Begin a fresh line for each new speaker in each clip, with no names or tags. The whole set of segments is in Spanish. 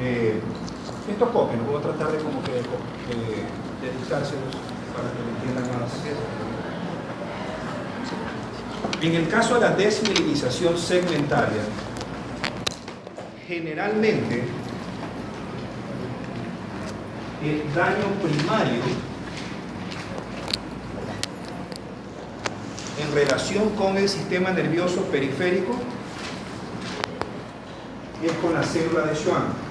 Estos copios, voy a tratar de como que dedicárselos para que lo entiendan más. En el caso de la desmielinización segmentaria, generalmente el daño primario en relación con el sistema nervioso periférico es con la célula de Schwann,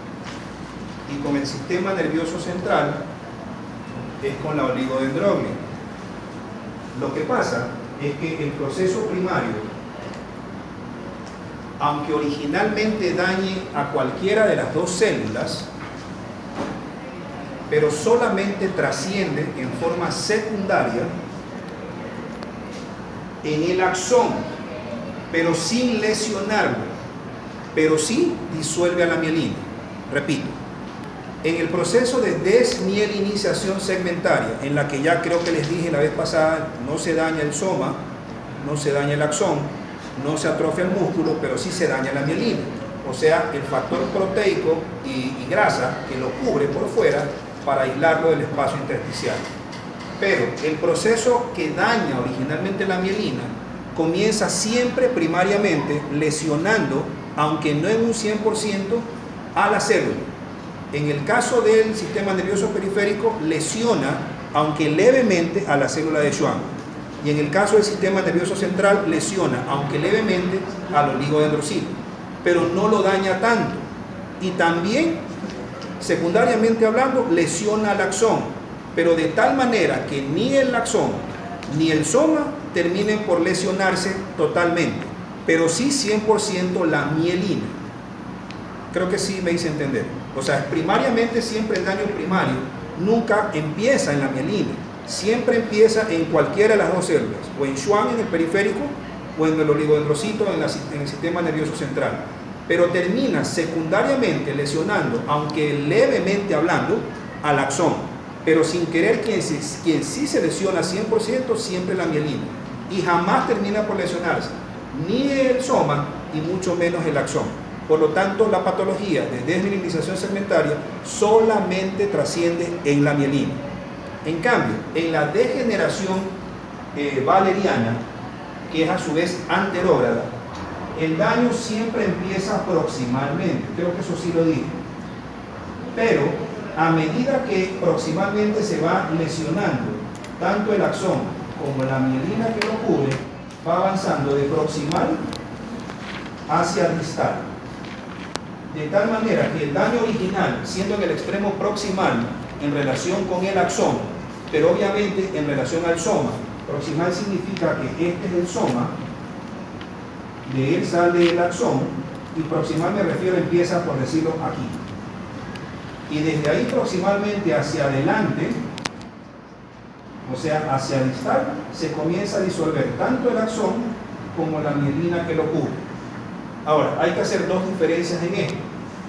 y con el sistema nervioso central es con la oligodendroglio. Lo que pasa es que el proceso primario, aunque originalmente dañe a cualquiera de las dos células, pero solamente trasciende en forma secundaria en el axón, pero sin lesionarlo, pero sí disuelve a la mielina. Repito, en el proceso de desmielinización segmentaria, en la que ya creo que les dije la vez pasada, no se daña el soma, no se daña el axón, no se atrofia el músculo, pero sí se daña la mielina, o sea, el factor proteico y grasa que lo cubre por fuera para aislarlo del espacio intersticial. Pero el proceso que daña originalmente la mielina comienza siempre primariamente lesionando, aunque no en un 100%, a la célula. En el caso del sistema nervioso periférico, lesiona, aunque levemente, a la célula de Schwann. Y en el caso del sistema nervioso central, lesiona, aunque levemente, al oligodendrocito. Pero no lo daña tanto. Y también, secundariamente hablando, lesiona al axón. Pero de tal manera que ni el axón ni el soma terminen por lesionarse totalmente. Pero sí 100% la mielina. Creo que sí me hice entender. O sea, primariamente siempre el daño primario nunca empieza en la mielina, siempre empieza en cualquiera de las dos células, o en Schwann en el periférico, o en el oligodendrocito en el sistema nervioso central. Pero termina secundariamente lesionando, aunque levemente hablando, al axón. Pero sin querer, quien sí se lesiona 100%, siempre la mielina. Y jamás termina por lesionarse, ni el soma y mucho menos el axón. Por lo tanto, la patología de desmielinización segmentaria solamente trasciende en la mielina. En cambio, en la degeneración valeriana, que es a su vez anterógrada, el daño siempre empieza proximalmente. Creo que eso sí lo dije. Pero a medida que proximalmente se va lesionando tanto el axón como la mielina que lo cubre, va avanzando de proximal hacia distal. De tal manera que el daño original, siendo en el extremo proximal en relación con el axón, pero obviamente en relación al soma, proximal significa que este es el soma, de él sale el axón, y proximal me refiero, empieza por decirlo aquí. Y desde ahí proximalmente hacia adelante, o sea, hacia distal, se comienza a disolver tanto el axón como la mielina que lo cubre. Ahora, hay que hacer dos diferencias en esto.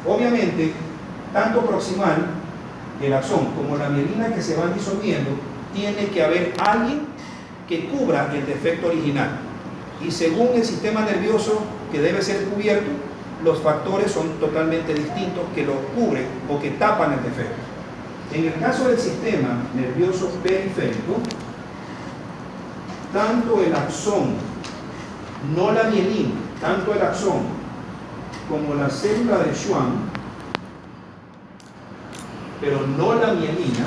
Obviamente, tanto proximal, el axón, como la mielina que se van disolviendo, tiene que haber alguien que cubra el defecto original. Y según el sistema nervioso que debe ser cubierto, los factores son totalmente distintos que lo cubren o que tapan el defecto. En el caso del sistema nervioso periférico, tanto el axón, no la mielina, tanto el axón como la célula de Schwann, pero no la mielina,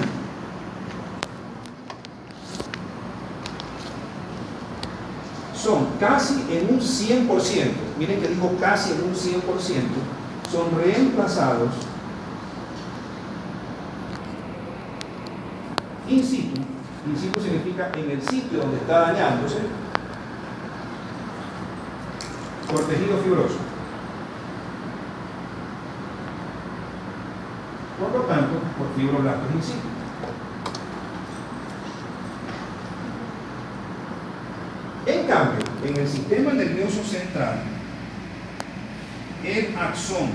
son casi en un 100%, miren que digo casi en un 100%, son reemplazados in situ. In situ significa en el sitio donde está dañándose, por tejido fibroso. Por lo tanto, por fibroblastos in situ. En cambio, en el sistema nervioso central, el axón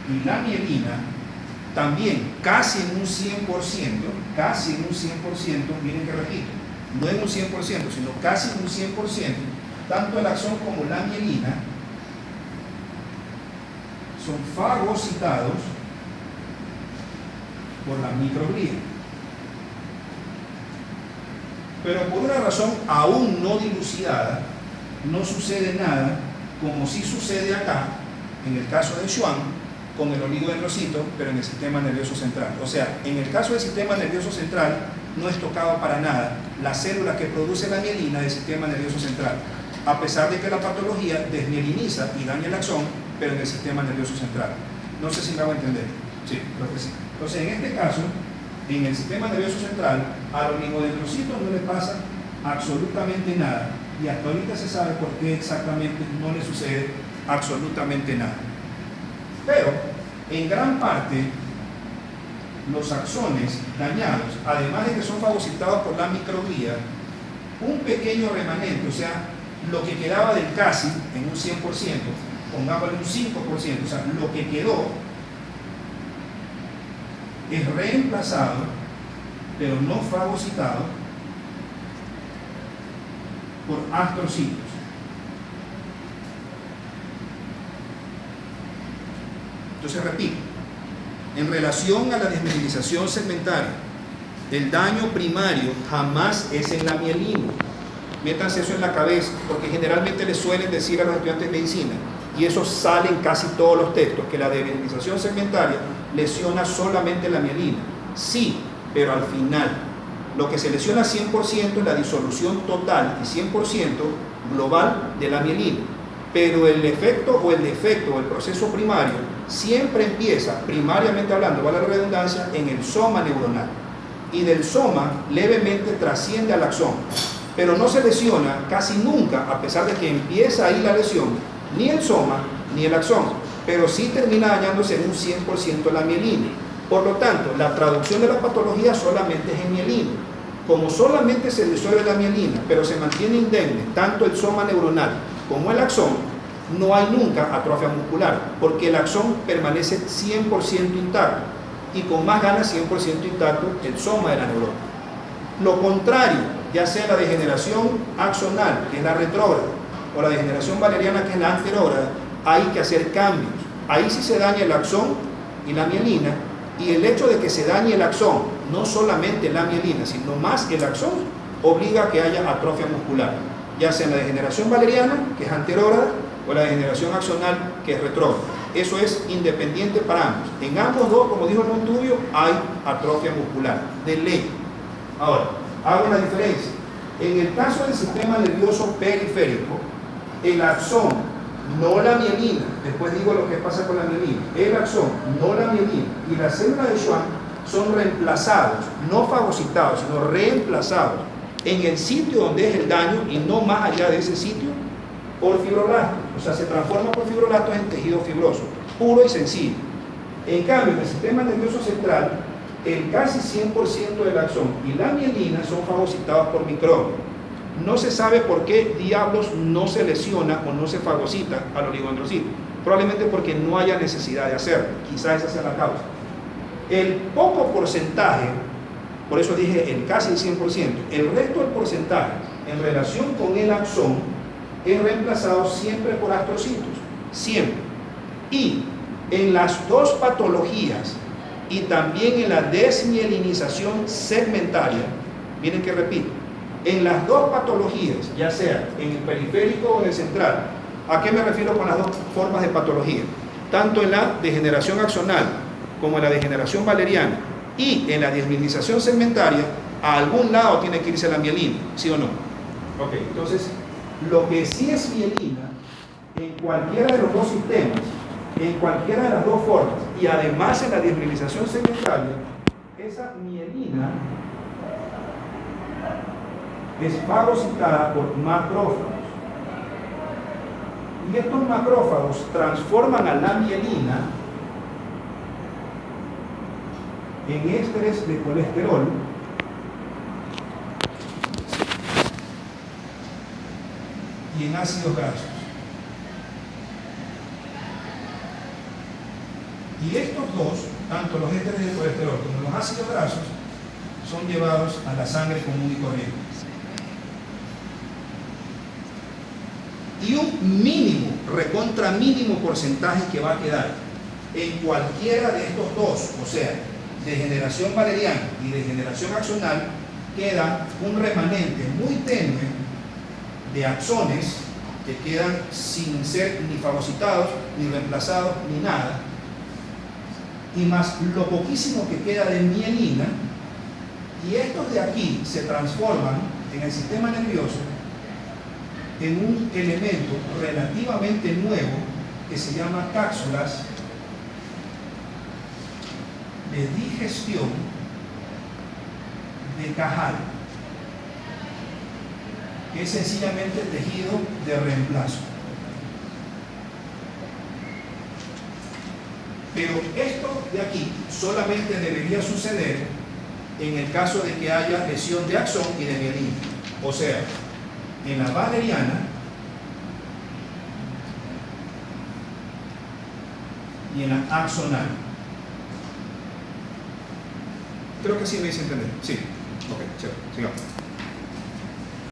y la mielina también casi en un 100%, miren que repito, no en un 100%, sino casi en un 100%, tanto el axón como la mielina son fagocitados por la microglía. Pero por una razón aún no dilucidada, no sucede nada como sí sucede acá, en el caso de Schwann, con el oligodendrocito, pero en el sistema nervioso central. O sea, en el caso del sistema nervioso central, no es tocado para nada la célula que produce la mielina del sistema nervioso central, a pesar de que la patología desmieliniza y daña el axón, pero en el sistema nervioso central. No sé si me hago entender. Sí, creo que sí. Entonces, en este caso, en el sistema nervioso central, al oligodendrocito no le pasa absolutamente nada, y hasta ahorita se sabe por qué exactamente no le sucede absolutamente nada. Pero, en gran parte, los axones dañados, además de que son fagocitados por la microglía, un pequeño remanente, o sea, lo que quedaba del casi en un 100%, pongámosle un 5%, o sea, lo que quedó es reemplazado, pero no fagocitado, por astrocitos. Entonces, repito, en relación a la desmielinización segmentaria, el daño primario jamás es en la mielina. Métanse eso en la cabeza, porque generalmente les suelen decir a los estudiantes de medicina, y eso sale en casi todos los textos, que la desmielinización segmentaria lesiona solamente la mielina. Sí, pero al final, lo que se lesiona 100% es la disolución total y 100% global de la mielina. Pero el efecto o el defecto o el proceso primario siempre empieza, primariamente hablando, vale la redundancia, en el soma neuronal. Y del soma levemente trasciende al axón. Pero no se lesiona casi nunca, a pesar de que empieza ahí la lesión, ni el soma ni el axón. Pero sí termina dañándose en un 100% la mielina. Por lo tanto, la traducción de la patología solamente es en mielina. Como solamente se disuelve la mielina, pero se mantiene indemne tanto el soma neuronal como el axón, no hay nunca atrofia muscular, porque el axón permanece 100% intacto y con más ganas 100% intacto el soma de la neurona. Lo contrario, ya sea la degeneración axonal, que es la retrógrada, o la degeneración valeriana, que es la anterógrada, hay que hacer cambios. Ahí sí se daña el axón y la mielina, y el hecho de que se dañe el axón, no solamente la mielina, sino más el axón, obliga a que haya atrofia muscular, ya sea en la degeneración valeriana, que es anterógrada, o la degeneración axonal, que es retrógrada. Eso es independiente para ambos. En ambos dos, como dijo Montubio, hay atrofia muscular, de ley. Ahora, hago una diferencia. En el caso del sistema nervioso periférico, el axón, no la mielina, después digo lo que pasa con la mielina, el axón, no la mielina, y la célula de Schwann son reemplazados, no fagocitados, sino reemplazados en el sitio donde es el daño y no más allá de ese sitio por fibroblastos. O sea, se transforma por fibroblastos en tejido fibroso, puro y sencillo. En cambio, en el sistema nervioso central, el casi 100% del axón y la mielina son fagocitados por microbio. No se sabe por qué diablos no se lesiona o no se fagocita al oligodendrocito. Probablemente porque no haya necesidad de hacerlo. Quizás esa sea la causa. El poco porcentaje, por eso dije el casi 100%, el resto del porcentaje en relación con el axón es reemplazado siempre por astrocitos. Siempre. Y en las dos patologías y también en la desmielinización segmentaria, miren que repito, en las dos patologías, ya sea en el periférico o en el central, ¿a qué me refiero con las dos formas de patología? Tanto en la degeneración axonal como en la degeneración valeriana y en la desmielinización segmentaria, a algún lado tiene que irse la mielina, ¿sí o no? Ok, entonces, lo que sí es mielina, en cualquiera de los dos sistemas, en cualquiera de las dos formas, y además en la desmielinización segmentaria, esa mielina es fagocitada por macrófagos. Y estos macrófagos transforman a la mielina en ésteres de colesterol y en ácidos grasos. Y estos dos, tanto los ésteres de colesterol como los ácidos grasos, son llevados a la sangre común y corriente. Y un mínimo, recontra mínimo porcentaje que va a quedar En cualquiera de estos dos, o sea, degeneración valeriana y degeneración axonal, queda un remanente muy tenue de axones que quedan sin ser ni fagocitados, ni reemplazados, ni nada, y más lo poquísimo que queda de mielina, y estos de aquí se transforman en el sistema nervioso en un elemento relativamente nuevo que se llama cápsulas de digestión de Cajal, que es sencillamente tejido de reemplazo. Pero esto de aquí solamente debería suceder en el caso de que haya lesión de axón y de mielina. O sea, en la valeriana y en la axonal. Creo que sí me hice entender. Sí. Ok, chévere. Sigamos.